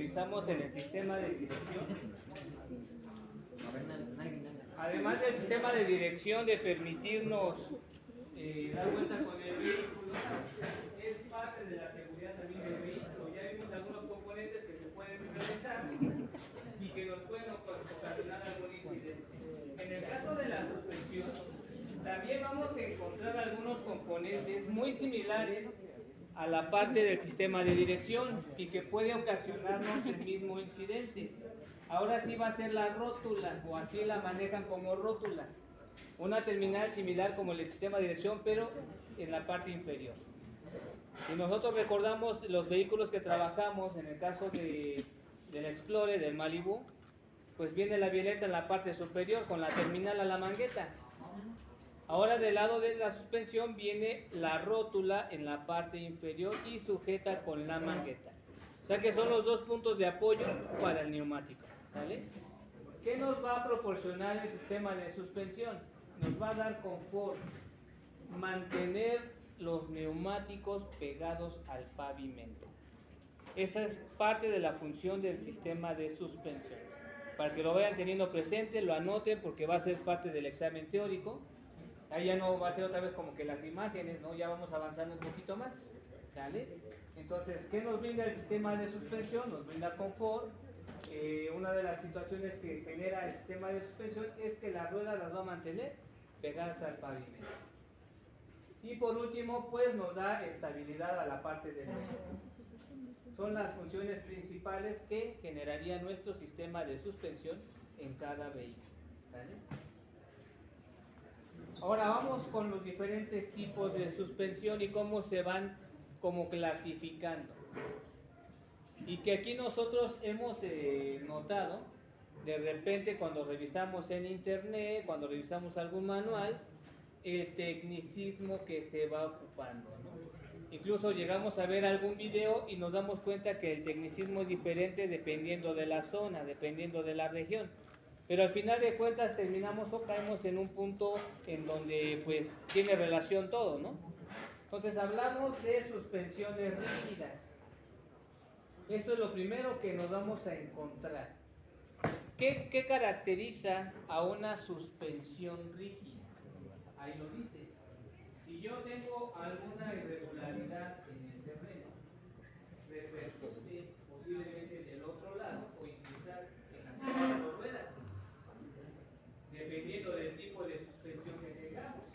revisamos en el sistema de dirección, además del sistema de dirección de permitirnos dar vuelta con el vehículo, es parte de la seguridad también del vehículo. Ya vimos algunos componentes que se pueden implementar y que nos pueden ocasionar algún incidente. En el caso de la suspensión, también vamos a encontrar algunos componentes muy similares a la parte del sistema de dirección y que puede ocasionarnos el mismo incidente. Ahora sí va a ser la rótula, o así la manejan como rótula. Una terminal similar como el sistema de dirección, pero en la parte inferior. Si nosotros recordamos los vehículos que trabajamos, en el caso del Explorer, del Malibu, pues viene la violeta en la parte superior con la terminal a la mangueta. Ahora del lado de la suspensión viene la rótula en la parte inferior y sujeta con la mangueta. O sea que son los dos puntos de apoyo para el neumático. ¿Vale? ¿Qué nos va a proporcionar el sistema de suspensión? Nos va a dar confort, mantener los neumáticos pegados al pavimento. Esa es parte de la función del sistema de suspensión. Para que lo vayan teniendo presente, lo anoten porque va a ser parte del examen teórico. Ahí ya no va a ser otra vez como que las imágenes, ¿no? Ya vamos avanzando un poquito más. ¿Sale? Entonces, ¿qué nos brinda el sistema de suspensión? Nos brinda confort. Una de las situaciones que genera el sistema de suspensión es que las ruedas las va a mantener pegadas al pavimento. Y por último, pues nos da estabilidad a la parte del vehículo. Son las funciones principales que generaría nuestro sistema de suspensión en cada vehículo. ¿Sale? Ahora vamos con los diferentes tipos de suspensión y cómo se van como clasificando. Y que aquí nosotros hemos notado, de repente cuando revisamos en internet, cuando revisamos algún manual, el tecnicismo que se va ocupando, ¿no? Incluso llegamos a ver algún video y nos damos cuenta que el tecnicismo es diferente dependiendo de la zona, dependiendo de la región. Pero al final de cuentas terminamos o caemos en un punto en donde pues tiene relación todo, ¿no? Entonces hablamos de suspensiones rígidas. Eso es lo primero que nos vamos a encontrar. ¿Qué caracteriza a una suspensión rígida? Ahí lo dice. Si yo tengo alguna irregularidad en el terreno, repercute posiblemente del otro lado o quizás en las cuatro ruedas, dependiendo del tipo de suspensión que tengamos.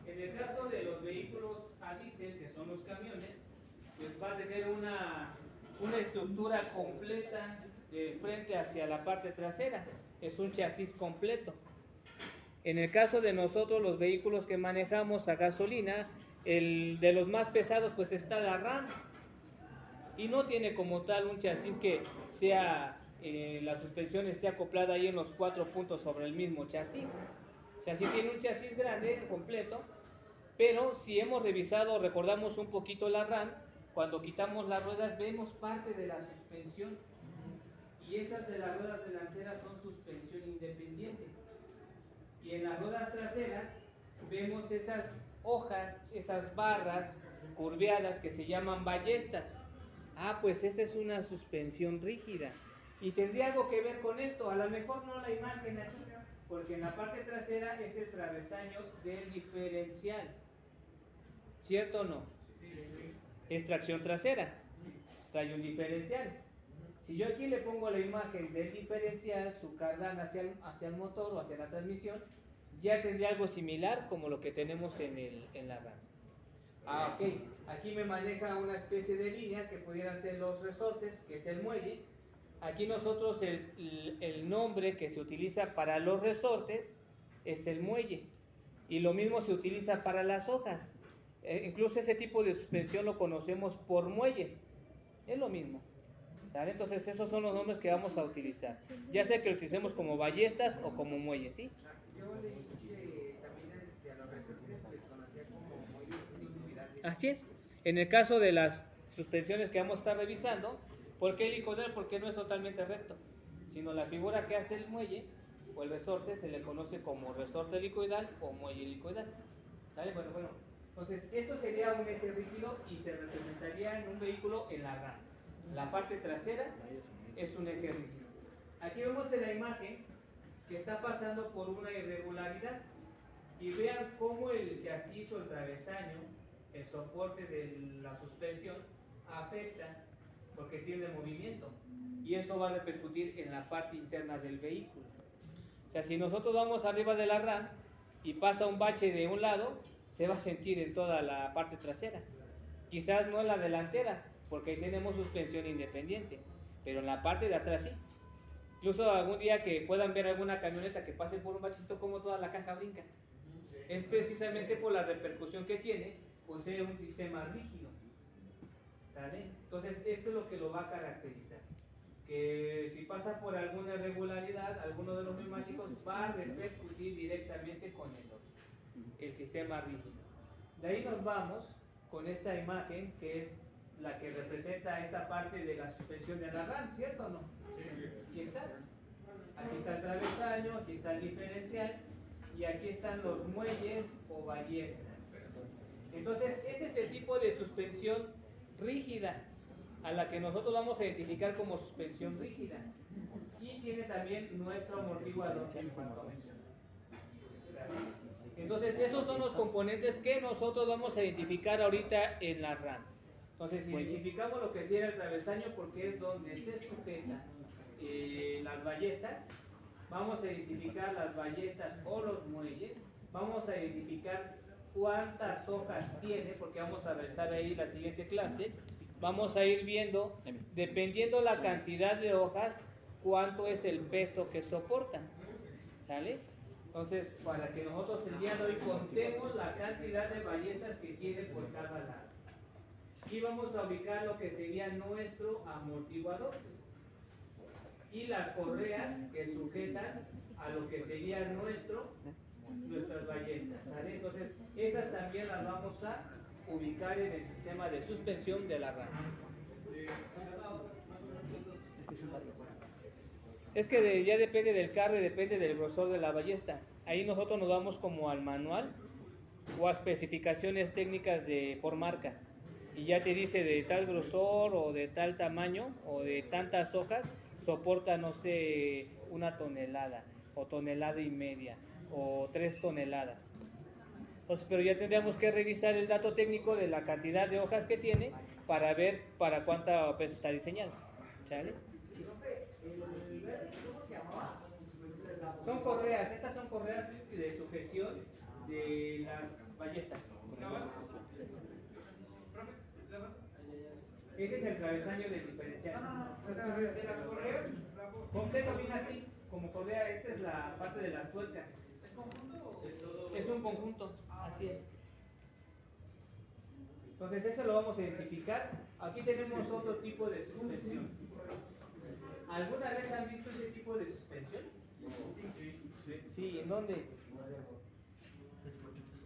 En el caso de los vehículos a diésel, que son los camiones, pues va a tener una estructura completa de frente hacia la parte trasera. Es un chasis completo. En el caso de nosotros, los vehículos que manejamos a gasolina, el de los más pesados pues está la RAM y no tiene como tal un chasis que sea la suspensión esté acoplada ahí en los 4 puntos sobre el mismo chasis. O sea, sí tiene un chasis grande, completo, pero si hemos revisado, recordamos un poquito la RAM, cuando quitamos las ruedas vemos parte de la suspensión y esas de las ruedas delanteras son suspensión independiente. Y en las ruedas traseras vemos esas hojas, esas barras curveadas que se llaman ballestas. Ah, pues esa es una suspensión rígida. Y tendría algo que ver con esto, a lo mejor no la imagen aquí, porque en la parte trasera es el travesaño del diferencial. ¿Cierto o no? Es tracción trasera, trae un diferencial. Si yo aquí le pongo la imagen del diferencial, su cardán hacia el motor o hacia la transmisión, ya tendría algo similar como lo que tenemos en la RAM. Ah, ok. Aquí me maneja una especie de línea que pudieran ser los resortes, que es el muelle. Aquí nosotros el nombre que se utiliza para los resortes es el muelle. Y lo mismo se utiliza para las hojas. Incluso ese tipo de suspensión lo conocemos por muelles. Es lo mismo. ¿Sale? Entonces esos son los nombres que vamos a utilizar. Ya sea que lo utilicemos como ballestas o como muelles, ¿sí? Yo leí que también a los resortes se les conocía como muelles helicoidales. Así es. En el caso de las suspensiones que vamos a estar revisando, ¿por qué helicoidal? Porque no es totalmente recto, sino la figura que hace el muelle o el resorte se le conoce como resorte helicoidal o muelle helicoidal. ¿Sale? Bueno. Entonces, esto sería un eje rígido y se representaría en un vehículo en la RAM. La parte trasera es un eje rígido. Aquí vemos en la imagen que está pasando por una irregularidad y vean cómo el chasis o el travesaño, el soporte de la suspensión, afecta porque tiene movimiento y eso va a repercutir en la parte interna del vehículo. O sea, si nosotros vamos arriba de la RAM y pasa un bache de un lado, se va a sentir en toda la parte trasera. Quizás no en la delantera, porque ahí tenemos suspensión independiente, pero en la parte de atrás sí. Incluso algún día que puedan ver alguna camioneta que pase por un bachito, como toda la caja brinca. Es precisamente por la repercusión que tiene, posee un sistema rígido. ¿Sale? Entonces eso es lo que lo va a caracterizar. Que si pasa por alguna irregularidad, alguno de los neumáticos va a repercutir directamente con el otro, el sistema rígido. De ahí nos vamos con esta imagen que es la que representa esta parte de la suspensión de la RAM, ¿cierto o no? Aquí está. Aquí está el travesaño, aquí está el diferencial y aquí están los muelles o ballestas. Entonces, ese es el tipo de suspensión rígida a la que nosotros vamos a identificar como suspensión rígida. Y tiene también nuestro amortiguador que cuanto mencioné. Entonces, esos son los componentes que nosotros vamos a identificar ahorita en la RAM. Entonces, identificamos lo que sería el travesaño porque es donde se sujetan las ballestas. Vamos a identificar las ballestas o los muelles. Vamos a identificar cuántas hojas tiene, porque vamos a revisar ahí la siguiente clase. Vamos a ir viendo, dependiendo la cantidad de hojas, cuánto es el peso que soportan. ¿Sale? Entonces, para que nosotros el día de hoy contemos la cantidad de ballestas que tiene por cada lado. Y vamos a ubicar lo que sería nuestro amortiguador y las correas que sujetan a lo que sería nuestras ballestas. ¿Sale? Entonces, esas también las vamos a ubicar en el sistema de suspensión de la RAM. Es que ya depende del carro y depende del grosor de la ballesta. Ahí nosotros nos vamos como al manual o a especificaciones técnicas por marca. Y ya te dice de tal grosor o de tal tamaño o de tantas hojas, soporta, no sé, 1 tonelada o 1,5 toneladas o 3 toneladas. Entonces, pero ya tendríamos que revisar el dato técnico de la cantidad de hojas que tiene para ver para cuánto peso está diseñado. ¿Sale? Sí. Son correas, estas son correas de sujeción de las ballestas. Ese es el travesaño del diferencial. De las correas. Completo viene así, como correa, esta es la parte de las tuercas. ¿Es conjunto o es todo? Es un conjunto, así es. Entonces eso lo vamos a identificar. Aquí tenemos otro tipo de suspensión. ¿Alguna vez han visto ese tipo de suspensión? Sí, ¿en dónde?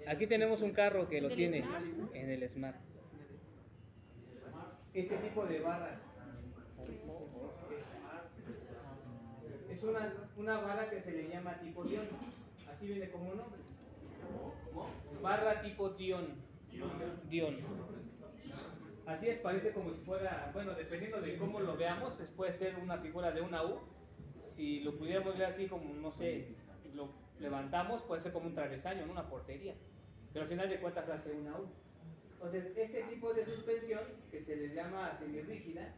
Aquí tenemos un carro que lo tiene en el Smart. Este tipo de barra. Es una barra que se le llama tipo Dion. Así viene como nombre. Barra tipo Dion. Dion. Así es, parece como si fuera, bueno, dependiendo de cómo lo veamos, puede ser una figura de una U. Si lo pudiéramos ver así como, no sé, lo levantamos, puede ser como un travesaño, ¿no? Una portería. Pero al final de cuentas hace una U. Entonces, este tipo de suspensión, que se les llama semirrígida,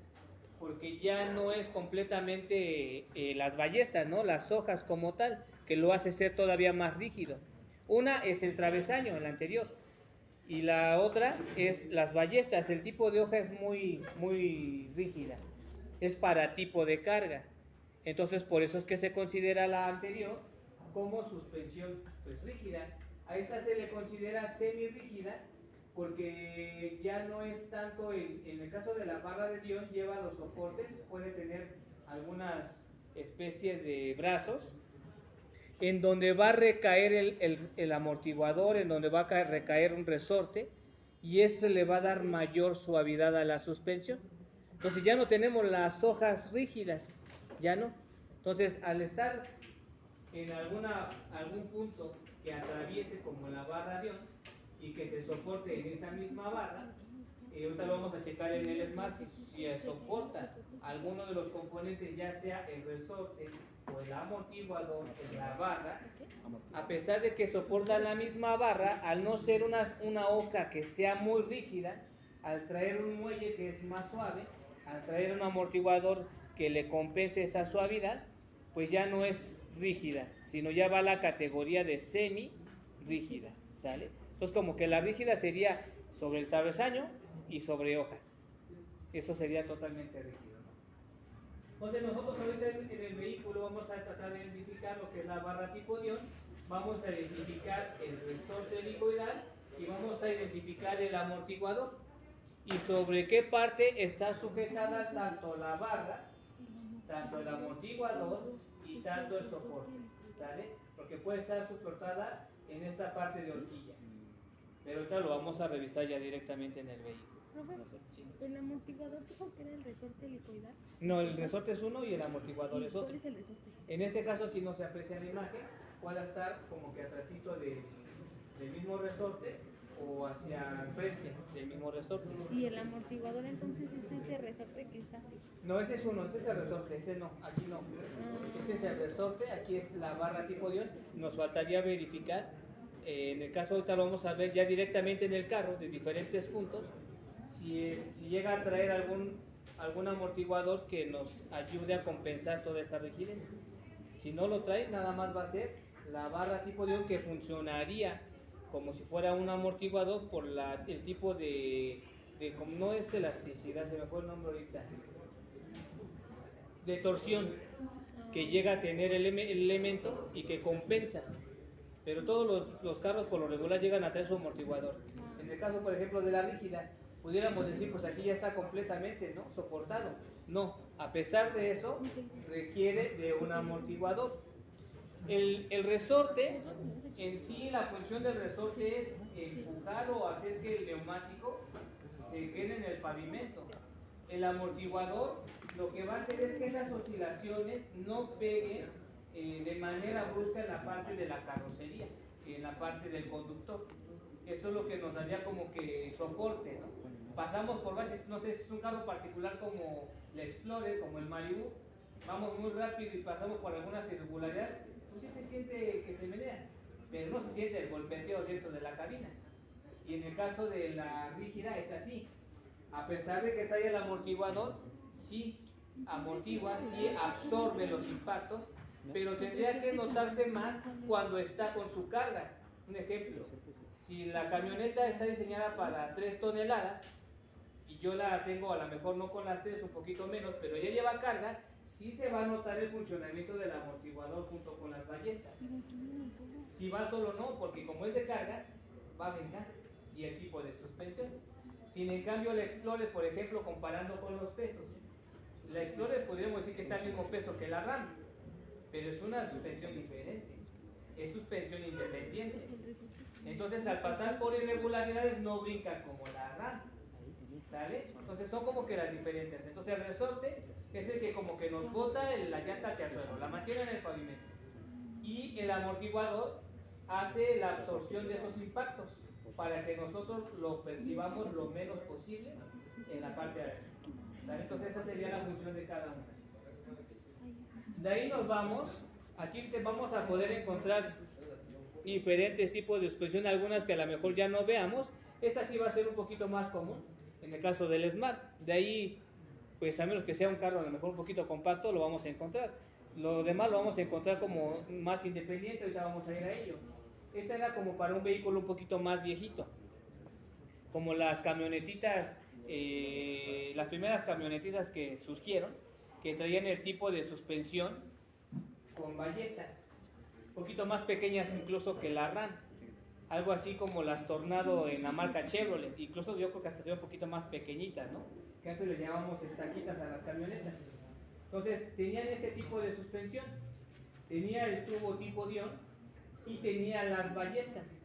porque ya no es completamente las ballestas, ¿no? Las hojas como tal, que lo hace ser todavía más rígido. Una es el travesaño, el anterior, y la otra es las ballestas. El tipo de hoja es muy rígida, es para tipo de carga. Entonces, por eso es que se considera la anterior como suspensión pues rígida. A esta se le considera semirrígida porque ya no es tanto, en el caso de la barra de Dion, lleva los soportes, puede tener algunas especies de brazos en donde va a recaer el amortiguador, en donde va a recaer un resorte, y eso le va a dar mayor suavidad a la suspensión. Entonces ya no tenemos las hojas rígidas, ya no. Entonces, al estar en algún punto que atraviese como la barra Dion, y que se soporte en esa misma barra. Ahorita lo vamos a checar en el Smart si soporta alguno de los componentes, ya sea el resorte o el amortiguador en la barra. A pesar de que soporta la misma barra, al no ser una hoja que sea muy rígida, al traer un muelle que es más suave, al traer un amortiguador que le compense esa suavidad, pues ya no es rígida, sino ya va a la categoría de semi rígida, ¿sale? Entonces como que la rígida sería sobre el travesaño y sobre hojas. Eso sería totalmente rígido, ¿no? Entonces nosotros ahorita en el vehículo vamos a tratar de identificar lo que es la barra tipo Dion, vamos a identificar el resorte helicoidal y vamos a identificar el amortiguador. Y sobre qué parte está sujetada tanto la barra, tanto el amortiguador y tanto el soporte, ¿sale? Porque puede estar soportada en esta parte de horquilla. Pero ahorita lo vamos a revisar ya directamente en el vehículo. Profe, ¿el amortiguador dijo que era el resorte helicoidal? No, el resorte es uno y el amortiguador es otro. ¿Cuál es el resorte? En este caso aquí no se aprecia la imagen, puede estar como que atrásito del mismo resorte o hacia el frente del mismo resorte. ¿Y el amortiguador entonces es ese resorte que está? No, ese es uno, ese es el resorte, ese no, aquí no. Ese es el resorte, aquí es la barra tipo Dion. Nos faltaría verificar, en el caso ahorita lo vamos a ver ya directamente en el carro, de diferentes puntos, si llega a traer algún amortiguador que nos ayude a compensar toda esa rigidez. Si no lo trae, nada más va a ser la barra tipo Dion, que funcionaría como si fuera un amortiguador por el tipo de como no es elasticidad, se me fue el nombre ahorita, de torsión que llega a tener el elemento y que compensa. Pero todos los carros por lo regular llegan a traer su amortiguador. En el caso, por ejemplo, de la rígida, pudiéramos decir, pues aquí ya está completamente, ¿no?, soportado. No, a pesar de eso, requiere de un amortiguador. El resorte, en sí, la función del resorte es empujar o hacer que el neumático se quede en el pavimento. El amortiguador lo que va a hacer es que esas oscilaciones no peguen de manera brusca en la parte de la carrocería, en la parte del conductor. Eso es lo que nos daría como que soporte, ¿no? Pasamos por baches, no sé si es un carro particular como el Explorer, como el Malibu, vamos muy rápido y pasamos por algunas irregularidades, pues sí se siente que se menea, pero no se siente el golpeteo dentro de la cabina. Y en el caso de la rígida es así, a pesar de que trae el amortiguador, sí amortigua, sí absorbe los impactos, pero tendría que notarse más cuando está con su carga. Un ejemplo, si la camioneta está diseñada para 3 toneladas y yo la tengo a lo mejor no con las 3, un poquito menos, pero ya lleva carga, sí se va a notar el funcionamiento del amortiguador junto con las ballestas. Si va solo no, porque como es de carga, va a vengar, y el tipo de suspensión. Sin en cambio el Explorer, por ejemplo, comparando con los pesos, la Explorer podríamos decir que está al mismo peso que la RAM, pero es una suspensión diferente, es suspensión independiente. Entonces al pasar por irregularidades no brinca como la RAM, ¿sale? Entonces son como que las diferencias. Entonces el resorte es el que como que nos bota la llanta hacia el suelo, la mantiene en el pavimento, y el amortiguador hace la absorción de esos impactos para que nosotros lo percibamos lo menos posible en la parte de arriba, ¿sale? Entonces esa sería la función de cada una. De ahí nos vamos, aquí vamos a poder encontrar diferentes tipos de suspensión, algunas que a lo mejor ya no veamos. Esta sí va a ser un poquito más común en el caso del Smart. De ahí, pues a menos que sea un carro a lo mejor un poquito compacto, lo vamos a encontrar. Lo demás lo vamos a encontrar como más independiente, ahorita vamos a ir a ello. Esta era como para un vehículo un poquito más viejito, como las camionetitas, las primeras camionetitas que surgieron, que traían el tipo de suspensión con ballestas, un poquito más pequeñas incluso que la RAM, algo así como las Tornado en la marca Chevrolet, incluso yo creo que hasta un poquito más pequeñitas, ¿no?, que antes les llamábamos estaquitas a las camionetas. Entonces tenían este tipo de suspensión, tenía el tubo tipo Dion y tenía las ballestas,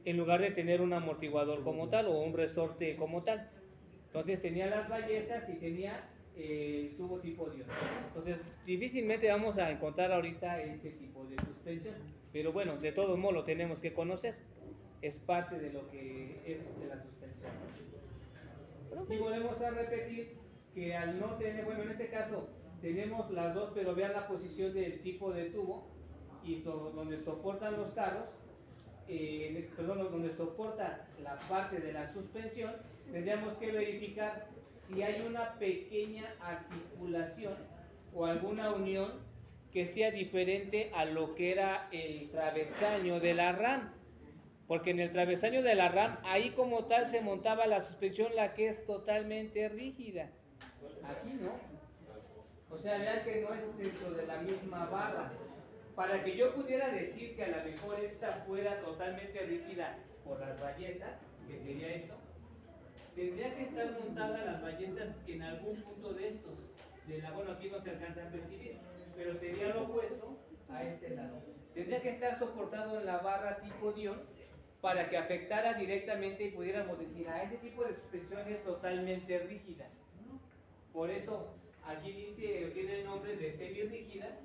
en lugar de tener un amortiguador como tal o un resorte como tal. Entonces tenía las ballestas y tenía el tubo tipo Dion. Entonces difícilmente vamos a encontrar ahorita este tipo de suspensión, pero bueno, de todos modos lo tenemos que conocer. es parte de lo que es de la suspensión. Y volvemos a repetir que al no tener, bueno, en este caso tenemos las dos, pero vean la posición del tipo de tubo y donde soportan los carros, donde soporta la parte de la suspensión, tendríamos que verificar si hay una pequeña articulación o alguna unión que sea diferente a lo que era el travesaño de la RAM. Porque en el travesaño de la RAM, ahí como tal se montaba la suspensión, la que es totalmente rígida. Aquí no. O sea, vean que no es dentro de la misma barra. Para que yo pudiera decir que a lo mejor esta fuera totalmente rígida por las ballestas, que sería esto, tendría que estar montadas las ballestas en algún punto de estos. Bueno, aquí no se alcanza a percibir, pero sería lo opuesto a este lado. Tendría que estar soportado en la barra tipo Dion para que afectara directamente y pudiéramos decir, ese tipo de suspensión es totalmente rígida. Por eso aquí tiene el nombre de semirrígida,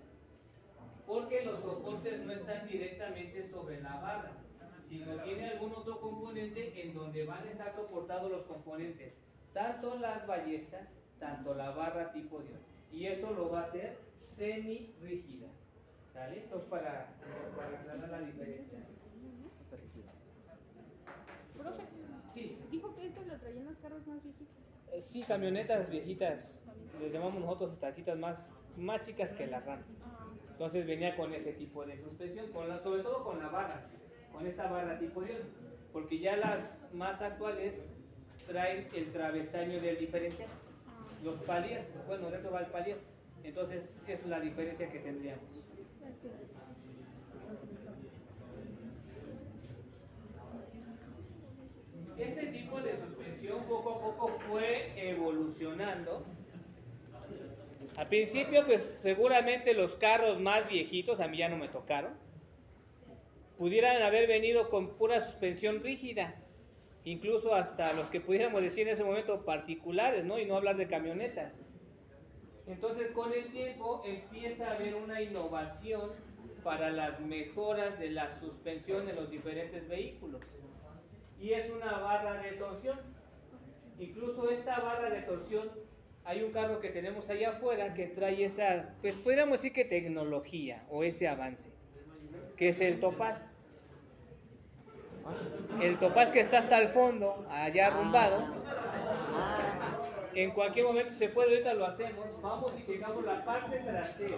porque los soportes no están directamente sobre la barra, sino tiene algún otro componente en donde van a estar soportados los componentes, tanto las ballestas, tanto la barra tipo Dion. Y eso lo va a hacer semirrígida. ¿Sale? Entonces para aclarar la diferencia. Profe, Sí. dijo que esto lo traían los carros más viejitos. Sí, camionetas viejitas, les llamamos nosotros estaquitas más chicas que la RAM. Entonces venía con ese tipo de suspensión, sobre todo con la barra, con esta barra tipo Dion, porque ya las más actuales traen el travesaño del diferencial, los paliers, bueno, dentro va el palier, entonces es la diferencia que tendríamos. Este tipo de suspensión poco a poco fue evolucionando. Al principio, pues seguramente los carros más viejitos, a mí ya no me tocaron, pudieran haber venido con pura suspensión rígida, incluso hasta los que pudiéramos decir en ese momento particulares, ¿no? Y no hablar de camionetas. Entonces, con el tiempo empieza a haber una innovación para las mejoras de la suspensión en los diferentes vehículos. Y es una barra de torsión. Incluso esta barra de torsión, hay un carro que tenemos allá afuera que trae esa, pues podríamos decir que tecnología o ese avance, que es el Topaz. El Topaz que está hasta el fondo, allá arrumbado. En cualquier momento se puede, ahorita lo hacemos. Vamos y checamos la parte trasera.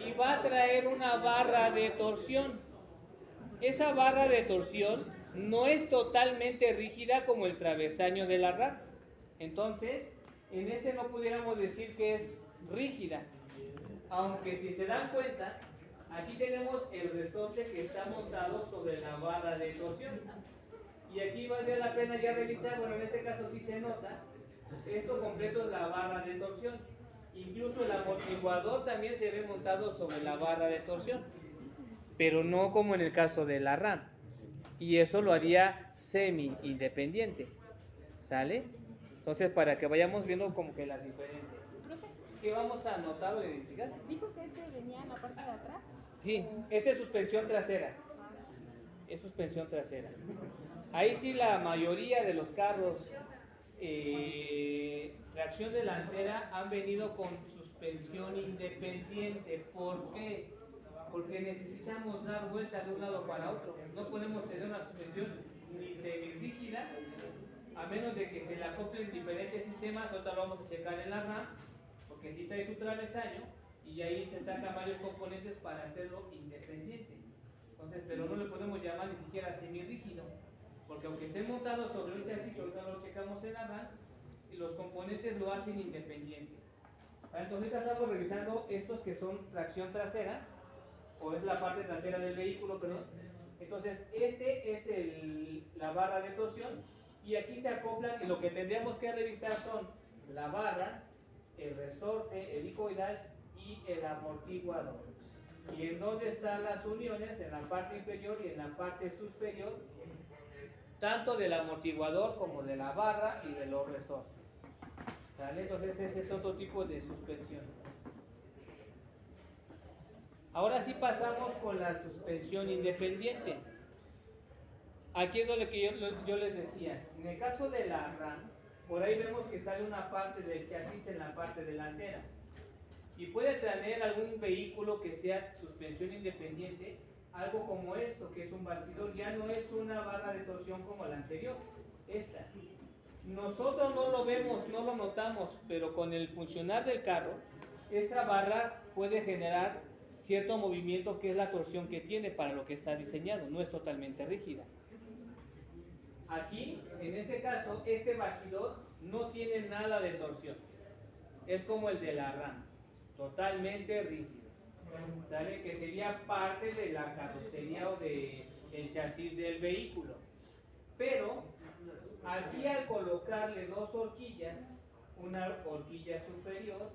Y va a traer una barra de torsión. Esa barra de torsión no es totalmente rígida como el travesaño de la RAM. Entonces, en este no pudiéramos decir que es rígida. Aunque si se dan cuenta, aquí tenemos el resorte que está montado sobre la barra de torsión. Y aquí valdría la pena ya revisar, bueno, en este caso sí se nota, esto completo es la barra de torsión. Incluso el amortiguador también se ve montado sobre la barra de torsión, pero no como en el caso de la RAM. Y eso lo haría semi-independiente, ¿sale? Entonces, para que vayamos viendo como que las diferencias. ¿Qué vamos a notar o identificar? ¿Dijo que este venía en la parte de atrás? Sí, esta es suspensión trasera. Es suspensión trasera. Ahí sí la mayoría de los carros tracción delantera han venido con suspensión independiente. ¿Por qué? Porque necesitamos dar vuelta de un lado para otro. No podemos tener una suspensión ni semirrígida, a menos de que se la acoplen diferentes sistemas. Ahorita lo vamos a checar en la RAM, porque sí trae su travesaño y ahí se sacan varios componentes para hacerlo independiente. Entonces, pero no le podemos llamar ni siquiera semirrígido, porque aunque esté montado sobre un chasis, ahorita lo checamos en la RAM, y los componentes lo hacen independiente. Entonces, ahorita estamos revisando estos que son tracción trasera, o es la parte trasera del vehículo, perdón. Entonces, este es la barra de torsión, y aquí se acoplan, y lo que tendríamos que revisar son la barra, el resorte helicoidal y el amortiguador. ¿Y en dónde están las uniones? En la parte inferior y en la parte superior, tanto del amortiguador como de la barra y de los resortes. ¿Sale? Entonces ese es otro tipo de suspensión. Ahora sí pasamos con la suspensión independiente. Aquí es lo que yo les decía. En el caso de la RAM, por ahí vemos que sale una parte del chasis en la parte delantera. Y puede tener algún vehículo que sea suspensión independiente, algo como esto, que es un bastidor, ya no es una barra de torsión como la anterior, esta. Nosotros no lo vemos, no lo notamos, pero con el funcionar del carro, esa barra puede generar cierto movimiento que es la torsión que tiene para lo que está diseñado, no es totalmente rígida. Aquí, en este caso, este bastidor no tiene nada de torsión, es como el de la RAM, totalmente rígido, ¿sale? Que sería parte de la carrocería o del chasis del vehículo. Pero aquí al colocarle dos horquillas, una horquilla superior,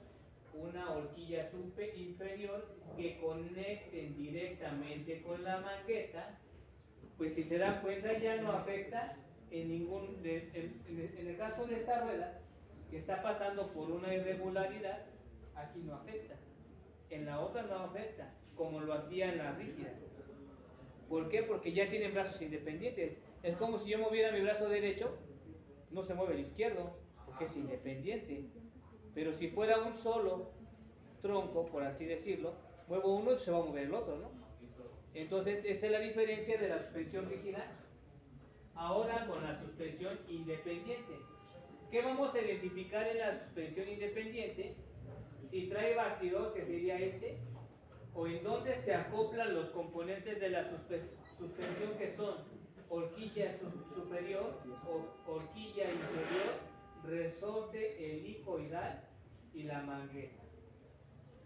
una horquilla inferior, que conecten directamente con la mangueta, pues si se dan cuenta ya no afecta en ningún, en el caso de esta rueda, que está pasando por una irregularidad, aquí no afecta, en la otra no afecta, como lo hacía en la rígida. ¿Por qué? Porque ya tienen brazos independientes. Es como si yo moviera mi brazo derecho, no se mueve el izquierdo, porque es independiente. Pero si fuera un solo tronco, por así decirlo, muevo uno y se va a mover el otro, ¿no? Entonces, esa es la diferencia de la suspensión rígida ahora con la suspensión independiente. ¿Qué vamos a identificar en la suspensión independiente? Si trae bastidor, que sería este, o en dónde se acoplan los componentes de la suspensión, que son horquilla superior, horquilla inferior, resorte helicoidal y la mangueta.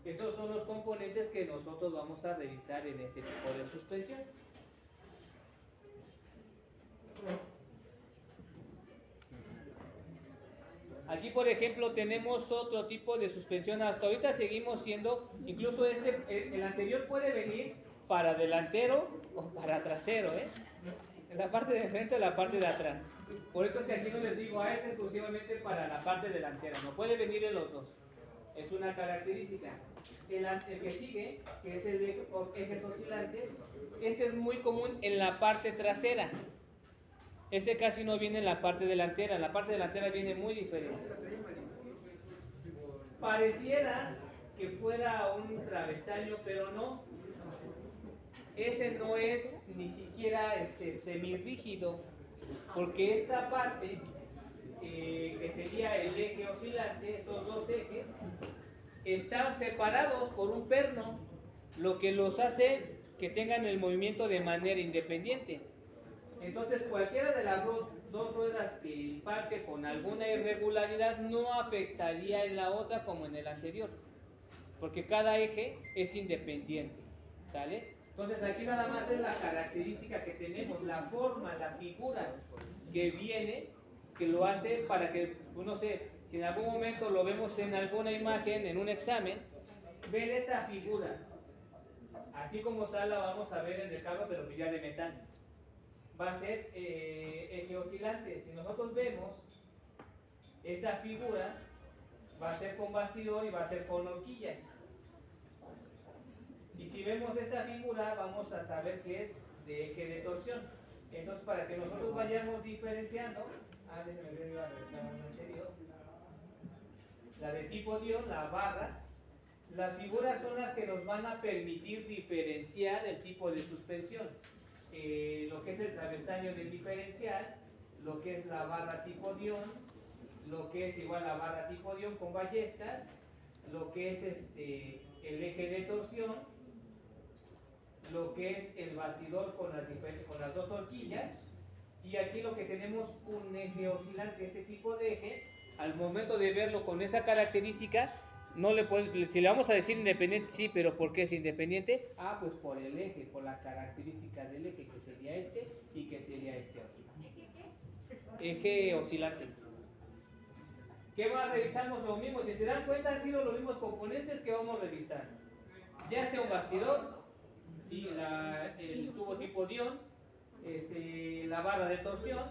Esos son los componentes que nosotros vamos a revisar en este tipo de suspensión. Aquí, por ejemplo, tenemos otro tipo de suspensión. Hasta ahorita seguimos siendo, incluso el anterior puede venir para delantero o para trasero, ¿eh? La parte de frente o la parte de atrás. Por eso es que aquí no les digo, es exclusivamente para la parte delantera. No puede venir en los dos. Es una característica. El que sigue, que es el de ejes oscilantes, este es muy común en la parte trasera. Este casi no viene en la parte delantera. En la parte delantera viene muy diferente. Pareciera que fuera un travesaño, pero no. Ese no es ni siquiera semirrígido, porque esta parte, que sería el eje oscilante, estos dos ejes, están separados por un perno, lo que los hace que tengan el movimiento de manera independiente. Entonces, cualquiera de las dos ruedas que impacte con alguna irregularidad no afectaría en la otra como en el anterior, porque cada eje es independiente, ¿sale? Entonces, aquí nada más es la característica que tenemos, la forma, la figura que viene, que lo hace para que, no sé, si en algún momento lo vemos en alguna imagen, en un examen, ver esta figura, así como tal la vamos a ver en el carro, pero pues ya de metal. Va a ser eje oscilante. Si nosotros vemos esta figura, va a ser con bastidor y va a ser con horquillas. Y si vemos esta figura, vamos a saber que es de eje de torsión. Entonces, para que nosotros vayamos diferenciando, déjenme ver la versión anterior, la de tipo Dion, la barra, las figuras son las que nos van a permitir diferenciar el tipo de suspensión. Lo que es el travesaño del diferencial, lo que es la barra tipo Dion, lo que es igual la barra tipo Dion con ballestas, lo que es el eje de torsión, lo que es el bastidor con las dos horquillas, y aquí lo que tenemos un eje oscilante. Este tipo de eje, al momento de verlo con esa característica, no le si le vamos a decir independiente, sí, pero ¿por qué es independiente? Pues por el eje, por la característica del eje, que sería este y que sería este otro. Eje oscilante. ¿Qué más revisamos? Lo mismo, si se dan cuenta, han sido los mismos componentes que vamos a revisar. Ya sea un bastidor, el tubo tipo Dion, la barra de torsión,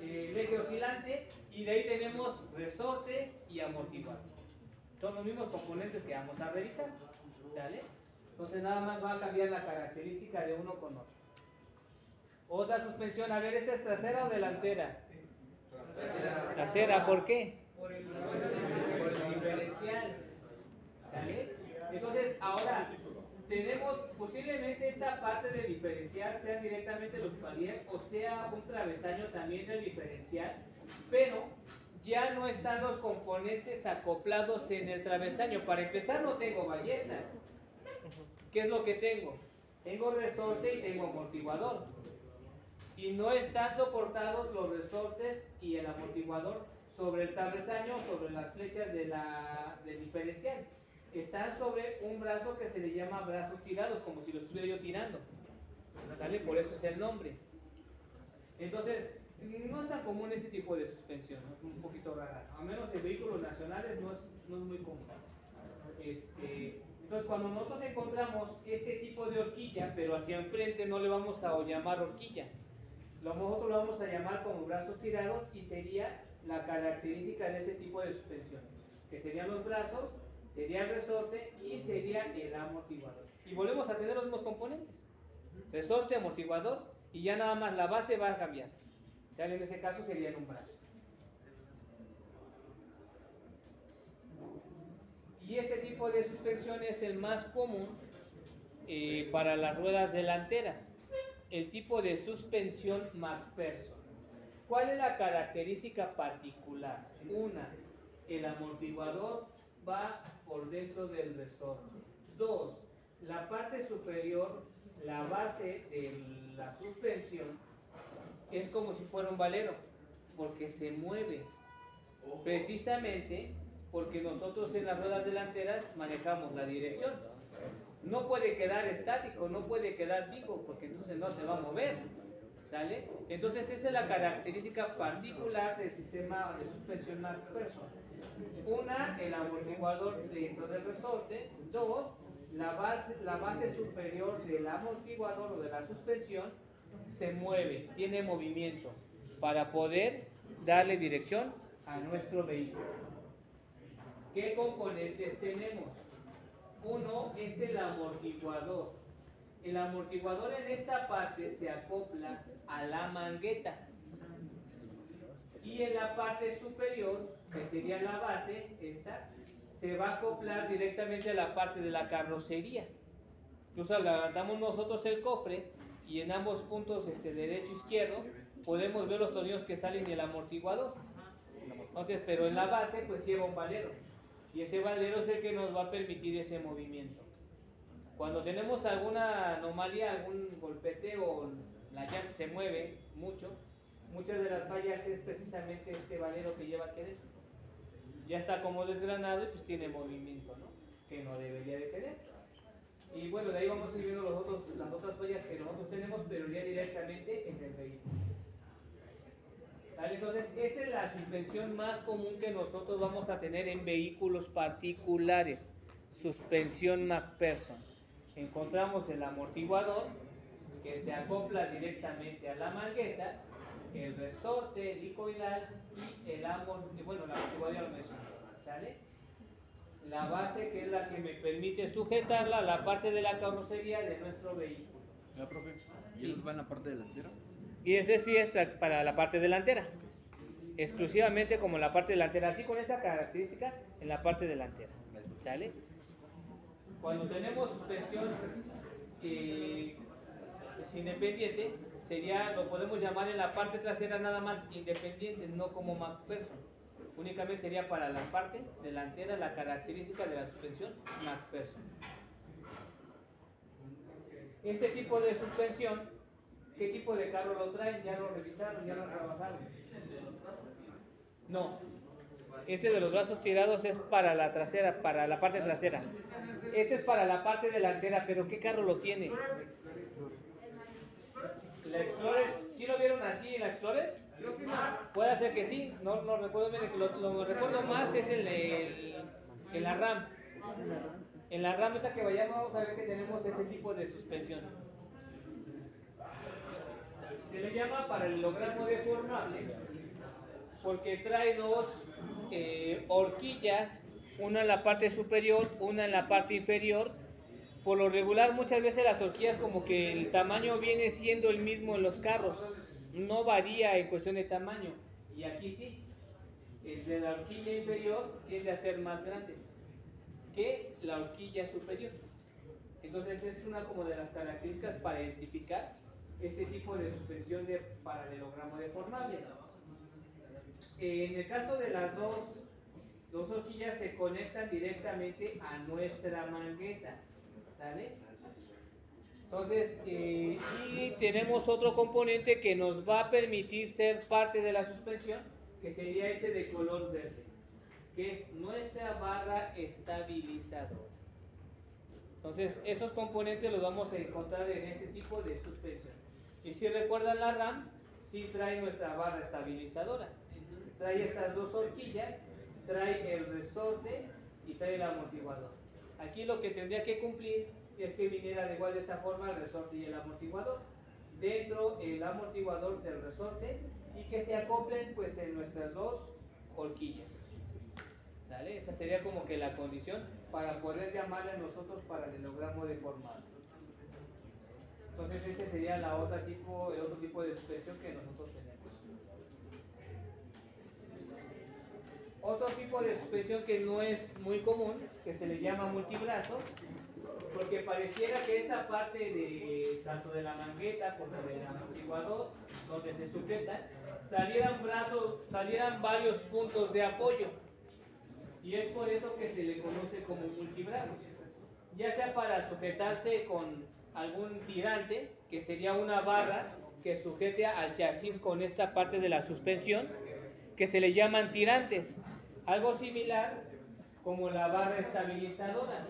el eje oscilante, y de ahí tenemos resorte y amortiguador. Son los mismos componentes que vamos a revisar, ¿sale? Entonces nada más va a cambiar la característica de uno con otro. Otra suspensión, a ver, ¿esta es trasera o delantera? Trasera, ¿por qué? Por el diferencial. ¿Sale? Entonces, ahora, tenemos posiblemente esta parte del diferencial, sea directamente los palier o sea un travesaño también del diferencial, pero ya no están los componentes acoplados en el travesaño. Para empezar, no tengo ballestas. ¿Qué es lo que tengo? Tengo resorte y tengo amortiguador. Y no están soportados los resortes y el amortiguador sobre el travesaño, sobre las flechas del diferencial. Están sobre un brazo que se le llama brazos tirados, como si lo estuviera yo tirando. ¿Sale? Por eso es el nombre. Entonces, no es tan común este tipo de suspensión, ¿no? Es un poquito rara. A menos en vehículos nacionales no es muy común. Entonces, cuando nosotros encontramos este tipo de horquilla, pero hacia enfrente no le vamos a llamar horquilla. Nosotros lo vamos a llamar como brazos tirados y sería la característica de ese tipo de suspensión. Que serían los brazos, sería el resorte y sería el amortiguador. Y volvemos a tener los mismos componentes. Resorte, amortiguador y ya nada más la base va a cambiar. ¿Sale? En ese caso sería en un brazo. Y este tipo de suspensión es el más común para las ruedas delanteras. El tipo de suspensión McPherson. ¿Cuál es la característica particular? Una, el amortiguador va por dentro del resorte. Dos, la parte superior, la base de la suspensión, es como si fuera un valero, porque se mueve. Precisamente porque nosotros en las ruedas delanteras manejamos la dirección. No puede quedar estático, no puede quedar fijo, porque entonces no se va a mover. ¿Sale? Entonces esa es la característica particular del sistema de suspensión McPherson. Una, el amortiguador dentro del resorte. Dos, la base superior del amortiguador o de la suspensión se mueve, tiene movimiento para poder darle dirección a nuestro vehículo. ¿Qué componentes tenemos? Uno es el amortiguador. El amortiguador en esta parte se acopla a la mangueta. Y en la parte superior, que sería la base, esta, se va a acoplar directamente a la parte de la carrocería. Incluso levantamos nosotros el cofre y en ambos puntos, derecho e izquierdo, podemos ver los tornillos que salen del amortiguador. Entonces, pero en la base pues lleva un valero. Y ese valero es el que nos va a permitir ese movimiento. Cuando tenemos alguna anomalía, algún golpeteo, la llanta se mueve mucho, muchas de las fallas es precisamente este valero que lleva aquí adentro. Ya está como desgranado y pues tiene movimiento, ¿no? Que no debería de tener. Y bueno, de ahí vamos a ir viendo las otras fallas que nosotros tenemos, pero ya directamente en el vehículo. ¿Vale? Entonces, esa es la suspensión más común que nosotros vamos a tener en vehículos particulares. Suspensión McPherson. Encontramos el amortiguador que se acopla directamente a la mangueta, el resorte helicoidal y el amortiguador, la amortiguador ¿sale? La base que es la que me permite sujetarla a la parte de la carrocería de nuestro vehículo. Profe, ¿y Sí. ellos van a la parte delantera? Y ese sí es para la parte delantera, exclusivamente como la parte delantera, así con esta característica en la parte delantera, ¿sale? Cuando tenemos suspensión es independiente, lo podemos llamar en la parte trasera nada más independiente, no como McPherson. Únicamente sería para la parte delantera la característica de la suspensión McPherson. Este tipo de suspensión, ¿qué tipo de carro lo traen? ¿Ya lo revisaron? ¿Ya lo trabajaron? No. Este de los brazos tirados es para la trasera, para la parte trasera. Este es para la parte delantera, pero ¿qué carro lo tiene? ¿La Explorer? ¿Sí lo vieron así en la Explorer? Puede ser que sí, no recuerdo bien, lo recuerdo más es en la RAM. En la RAM, ahorita que vayamos, vamos a ver que tenemos este tipo de suspensión. Se le llama paralelogramo deformable porque trae dos horquillas, una en la parte superior, una en la parte inferior, por lo regular muchas veces las horquillas como que el tamaño viene siendo el mismo en los carros, no varía en cuestión de tamaño, y aquí sí, el de la horquilla inferior tiende a ser más grande que la horquilla superior. Entonces es una como de las características para identificar este tipo de suspensión de paralelogramo deformable. En el caso de las dos horquillas se conectan directamente a nuestra mangueta, ¿sale? Entonces, y tenemos otro componente que nos va a permitir ser parte de la suspensión, que sería este de color verde, que es nuestra barra estabilizadora. Entonces, esos componentes los vamos a encontrar en este tipo de suspensión. Y si recuerdan, la RAM sí trae nuestra barra estabilizadora. Trae estas dos horquillas, trae el resorte y trae el amortiguador. Aquí lo que tendría que cumplir es que viniera de igual de esta forma el resorte y el amortiguador. Dentro el amortiguador del resorte y que se acoplen pues en nuestras dos horquillas. ¿Sale? Esa sería como que la condición para poder llamarle a nosotros paralelogramo deformado. Entonces ese sería el otro tipo de suspensión que nosotros tenemos. Otro tipo de suspensión que no es muy común, que se le llama multibrazos, porque pareciera que esta parte de tanto de la mangueta como del amortiguador, donde se sujetan, salieran varios puntos de apoyo. Y es por eso que se le conoce como multibrazos. Ya sea para sujetarse con algún tirante, que sería una barra que sujete al chasis con esta parte de la suspensión, que se le llaman tirantes. Algo similar como la barra estabilizadora.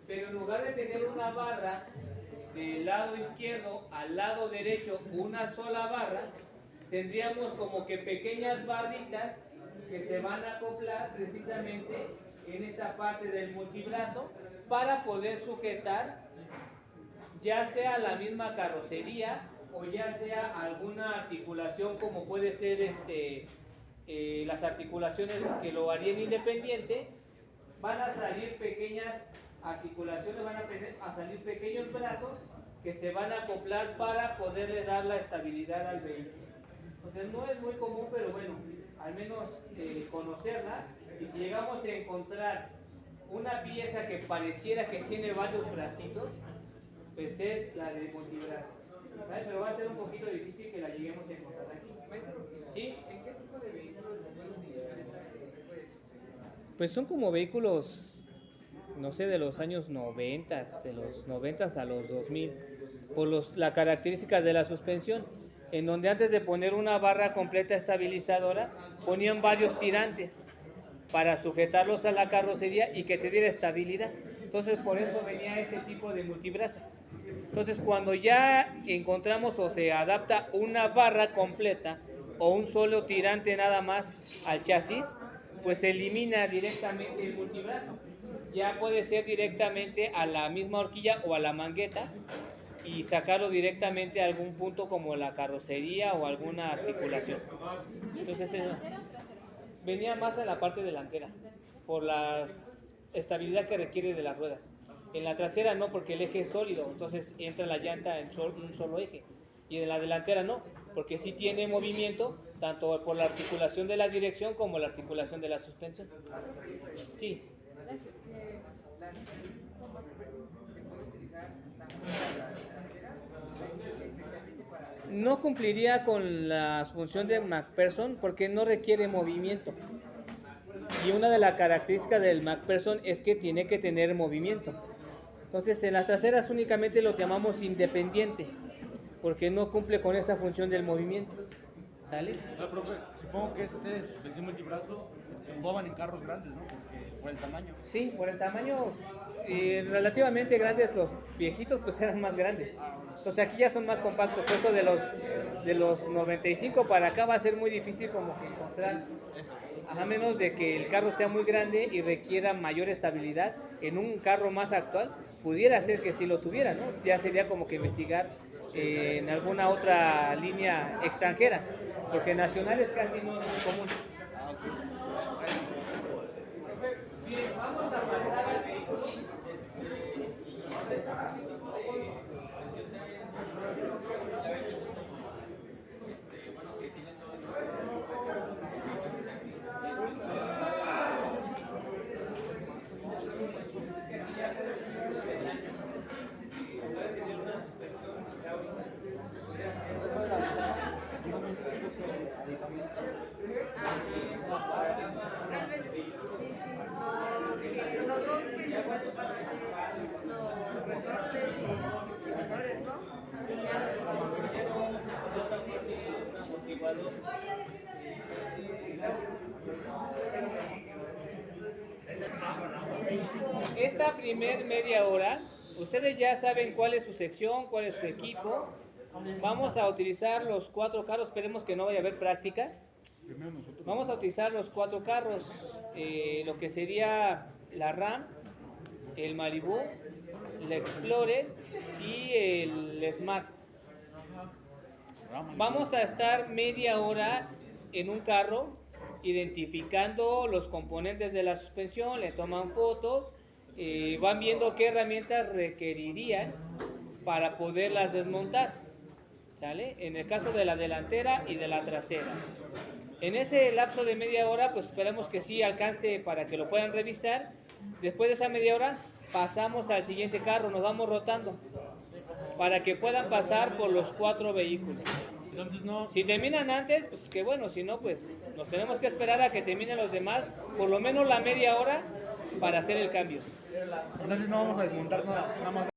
Pero en lugar de tener una barra del lado izquierdo al lado derecho, una sola barra, tendríamos como que pequeñas barritas que se van a acoplar precisamente en esta parte del multibrazo para poder sujetar ya sea la misma carrocería o ya sea alguna articulación como puede ser las articulaciones que lo harían independiente. Van a salir pequeñas articulaciones, van a salir pequeños brazos que se van a acoplar para poderle dar la estabilidad al vehículo. Entonces no es muy común, pero bueno, al menos conocerla, y si llegamos a encontrar una pieza que pareciera que tiene varios bracitos, pues es la de multibrazos. ¿Vale? Pero va a ser un poquito difícil que la lleguemos a encontrar aquí. Maestro, ¿Sí? ¿en qué tipo de vehículos se puede utilizar este tipo de suspensión? Pues son como vehículos, no sé, de los años 90, de los 90 a los 2000, por la característica de la suspensión, en donde antes de poner una barra completa estabilizadora, ponían varios tirantes para sujetarlos a la carrocería y que te diera estabilidad. Entonces por eso venía este tipo de multibrazo. Entonces cuando ya encontramos o se adapta una barra completa o un solo tirante nada más al chasis, pues se elimina directamente el multibrazo. Ya puede ser directamente a la misma horquilla o a la mangueta y sacarlo directamente a algún punto como la carrocería o alguna articulación. Entonces venía más a la parte delantera por la estabilidad que requiere de las ruedas. En la trasera no, porque el eje es sólido, entonces entra la llanta en un solo eje. Y en la delantera no, porque sí tiene movimiento, tanto por la articulación de la dirección como la articulación de la suspensión. Sí. No cumpliría con la función de McPherson porque no requiere movimiento. Y una de las características del McPherson es que tiene que tener movimiento. Entonces en las traseras únicamente lo llamamos independiente, porque no cumple con esa función del movimiento. ¿Sale? Profe, supongo que suspensión multibrazo se ocupaban en carros grandes, ¿no? Por el tamaño. Sí, por el tamaño relativamente grandes, los viejitos pues eran más grandes. Entonces aquí ya son más compactos. Eso de los 95 para acá va a ser muy difícil como que encontrar, a menos de que el carro sea muy grande y requiera mayor estabilidad. En un carro más actual pudiera ser que sí lo tuviera, ¿no? Ya sería como que investigar en alguna otra línea extranjera, porque nacionales casi no es muy común. Bien, vamos a pasar al vehículo. resortes y amortiguadores, ¿no? Y ya Esta primer media hora, ustedes ya saben cuál es su sección, cuál es su equipo. Vamos a utilizar los 4 carros, esperemos que no vaya a haber práctica. Vamos a utilizar los 4 carros, lo que sería la RAM, el Malibu, el Explorer y el Smart. Vamos a estar media hora en un carro identificando los componentes de la suspensión, le toman fotos, van viendo qué herramientas requerirían para poderlas desmontar, ¿sale? En el caso de la delantera y de la trasera. En ese lapso de media hora, pues esperamos que sí alcance para que lo puedan revisar. Después de esa media hora, pasamos al siguiente carro, nos vamos rotando para que puedan pasar por los 4 vehículos. Entonces no. Si terminan antes, pues que bueno, si no, pues nos tenemos que esperar a que terminen los demás, por lo menos la media hora, para hacer el cambio. Entonces no vamos a desmontar nada más.